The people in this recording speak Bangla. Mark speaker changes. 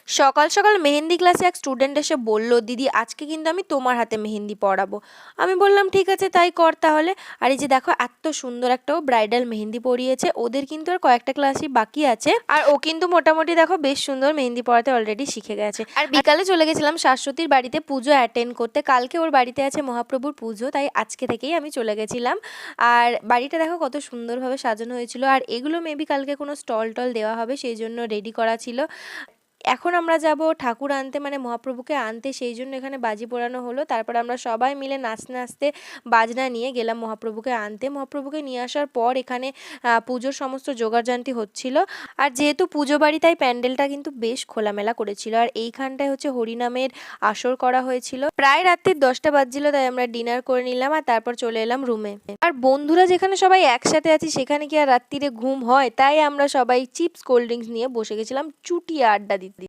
Speaker 1: সকাল সকাল মেহেন্দি ক্লাসে এক স্টুডেন্ট এসে বলল, দিদি আজকে কিন্তু আমি তোমার হাতে মেহেন্দি পরাবো। আমি বললাম ঠিক আছে তাই কর তাহলে। আর এই যে দেখো এত সুন্দর একটা ও ব্রাইডাল মেহেন্দি পরিয়েছে, ওদের কিন্তু আর কয়েকটা ক্লাসই বাকি আছে। আর ও কিন্তু মোটামুটি দেখো বেশ সুন্দর মেহেন্দি পরাতে অলরেডি শিখে গেছে। আর বিকালে চলে গেছিলাম শাশ্বতীর বাড়িতে পুজো অ্যাটেন্ড করতে, কালকে ওর বাড়িতে আছে মহাপ্রভুর পুজো, তাই আজকে থেকেই আমি চলে গেছিলাম। আর বাড়িটা দেখো কত সুন্দরভাবে সাজানো হয়েছিল, আর এগুলো মেবি কালকে কোনো স্টল টল দেওয়া হবে সেই জন্য রেডি করা ছিল। এখন আমরা যাব ঠাকুর আনতে, মানে মহাপ্রভুকে আনতে, সেই জন্য এখানে বাজি পোড়ানো হলো। তারপর আমরা সবাই মিলে নাচতে নাচতে বাজনা নিয়ে গেলাম মহাপ্রভুকে আনতে। মহাপ্রভুকে নিয়ে আসার পর এখানে পুজোর সমস্ত জোগাড়জান্তি হচ্ছিল। আর যেহেতু পুজো বাড়ি তাই প্যান্ডেলটা কিন্তু বেশ খোলামেলা করেছিল। আর এইখানটায় হচ্ছে হরিনামের আসর করা হয়েছিল। প্রায় রাত্রির 10টা বাজছিল, তাই আমরা ডিনার করে নিলাম আর তারপর চলে এলাম রুমে। আর বন্ধুরা যেখানে সবাই একসাথে আছি সেখানে কি আর রাত্রিরে ঘুম হয়, তাই আমরা সবাই চিপস কোল্ড ড্রিঙ্কস নিয়ে বসে গেছিলাম চুটিয়ে আড্ডা দিতে।